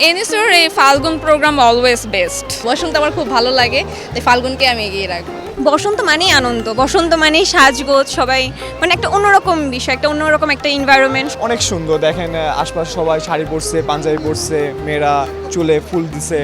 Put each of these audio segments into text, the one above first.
এনএসওর এই ফাল্গুন programme always best. বসন্ত আমার খুব ভালো লাগে, তাই ফাল্গুনকে আমি এগিয়ে রাখবো। বসন্ত মানেই আনন্দ, বসন্ত মানেই সাজগোজ, সবাই মানে একটা অন্যরকম বিষয়, একটা অন্যরকম একটা এনভায়রনমেন্ট। অনেক সুন্দর দেখেন, আশপাশ সবাই শাড়ি পরছে, পাঞ্জাবি পরছে, মেয়েরা চুলে ফুল দিছে।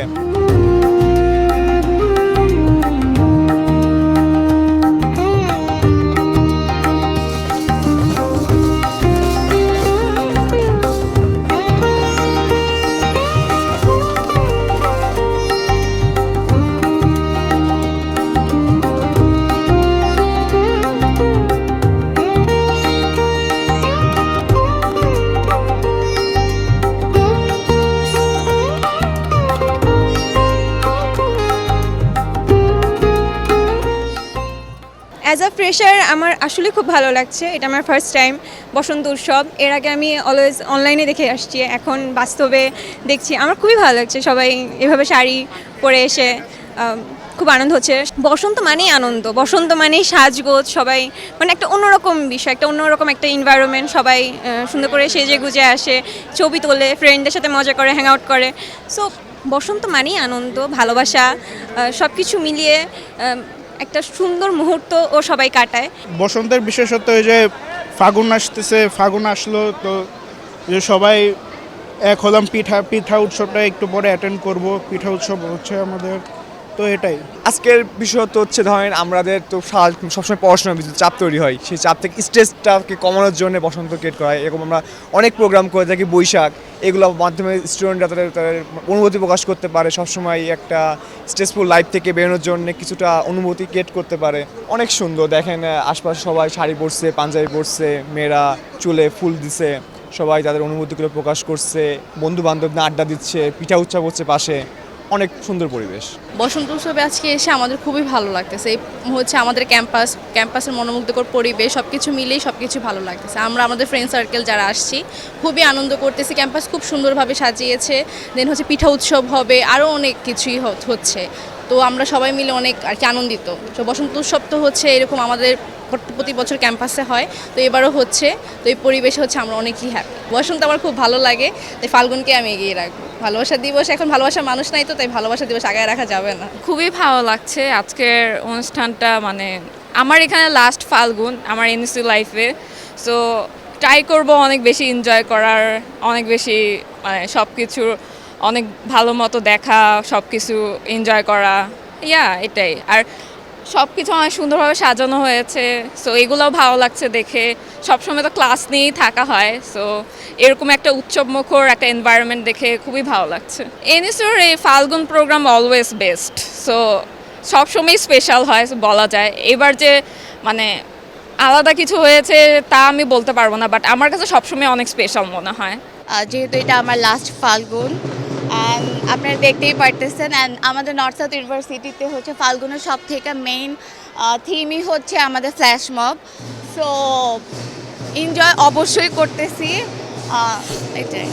অ্যাজ আ ফ্রেশার আমার আসলে খুব ভালো লাগছে, এটা আমার ফার্স্ট টাইম বসন্ত উৎসব। এর আগে আমি অলওয়েজ অনলাইনে দেখে আসছি, এখন বাস্তবে দেখছি, আমার খুবই ভালো লাগছে। সবাই এভাবে শাড়ি পরে এসে খুব আনন্দ হচ্ছে। বসন্ত মানেই আনন্দ, বসন্ত মানেই সাজগোজ, সবাই মানে একটা অন্যরকম বিষয়, একটা অন্যরকম একটা এনভায়রনমেন্ট। সবাই সুন্দর করে সেজে গুজে আসে, ছবি তোলে, ফ্রেন্ডদের সাথে মজা করে, হ্যাং আউট করে। সো বসন্ত মানেই আনন্দ, ভালোবাসা, সব কিছু মিলিয়ে একটা সুন্দর মুহূর্ত ও সবাই কাটায়। বসন্তের বিশেষত এই যে ফাগুন আসতেছে, ফাগুন আসলো তো যে সবাই এক হলাম, পিঠা উৎসবটা একটু পরে অ্যাটেন্ড করব। পিঠা উৎসব হচ্ছে আমাদের, তো এটাই আজকের বিষয়ত হচ্ছে ধরেন আমাদের তো সবসময় পড়াশোনার ভিতরে চাপ তৈরি হয়, সেই চাপ থেকে স্ট্রেসটাকে কমানোর জন্য বসন্ত ক্রিয়েট করা হয়। এরকম আমরা অনেক প্রোগ্রাম করে থাকি, বৈশাখ, এগুলোর মাধ্যমে স্টুডেন্টরা তাদের অনুভূতি প্রকাশ করতে পারে, সবসময় একটা স্ট্রেসফুল লাইফ থেকে বেরোনোর জন্য কিছুটা অনুভূতি ক্রিয়েট করতে পারে। অনেক সুন্দর দেখেন, আশপাশ সবাই শাড়ি পরছে, পাঞ্জাবি পরছে, মেয়েরা চুলে ফুল দিছে, সবাই তাদের অনুভূতিগুলো প্রকাশ করছে, বন্ধু বান্ধব আড্ডা দিচ্ছে, পিঠা উৎসব হচ্ছে পাশে, অনেক সুন্দর পরিবেশ। বসন্ত উৎসবে আজকে এসে আমাদের খুবই ভালো লাগতেছে। এই হচ্ছে আমাদের ক্যাম্পাসের মনোমুগ্ধকর পরিবেশ, সব কিছু মিলেই সব কিছু ভালো লাগতেছে। আমরা আমাদের ফ্রেন্ড সার্কেল যারা আসছি খুবই আনন্দ করতেছি। ক্যাম্পাস খুব সুন্দরভাবে সাজিয়েছে, দেন হচ্ছে পিঠা উৎসব হবে, আরও অনেক কিছুই হচ্ছে। তো আমরা সবাই মিলে অনেক আর কি আনন্দিত। তো বসন্ত উৎসব তো হচ্ছে এরকম আমাদের প্রতি বছর ক্যাম্পাসে হয়, তো এবারও হচ্ছে। তো এই পরিবেশে হচ্ছে আমরা অনেকই হ্যাপি। বসন্ত আমার খুব ভালো লাগে, তাই ফাল্গুনকে আমি এগিয়ে রাখবো। ভালোবাসা দিবস, এখন ভালোবাসার মানুষ নাই, তো তাই ভালোবাসা দিবস আগায় রাখা যাবে না। খুবই ভালো লাগছে আজকের অনুষ্ঠানটা, মানে আমার এখানে লাস্ট ফাল্গুন আমার এনএসইউ লাইফে। সো ট্রাই করব অনেক বেশি এনজয় করার, অনেক বেশি মানে সব কিছু অনেক ভালো মতো দেখা, সব কিছু এনজয় করা, এটাই। আর সব কিছু অনেক সুন্দরভাবে সাজানো হয়েছে, সো এগুলোও ভালো লাগছে দেখে। সবসময় তো ক্লাস নিয়েই থাকা হয়, সো এরকম একটা উৎসবমুখর একটা এনভায়রনমেন্ট দেখে খুবই ভালো লাগছে। এনএসওর এই ফাল্গুন প্রোগ্রাম অলওয়েজ বেস্ট, সো সবসময় স্পেশাল হয় বলা যায়। এবার যে মানে আলাদা কিছু হয়েছে তা আমি বলতে পারবো না, বাট আমার কাছে সবসময় অনেক স্পেশাল মনে হয়। যেহেতু এটা আমার লাস্ট ফাল্গুন, অ্যান্ড আপনারা দেখতেই পারতেছেন। অ্যান্ড আমাদের নর্থ সাউথ ইউনিভার্সিটিতে হচ্ছে ফাল্গুনের সব থেকে মেইন থিমই হচ্ছে আমাদের ফ্ল্যাশ মব। সো এনজয় অবশ্যই করতেছি, এটাই।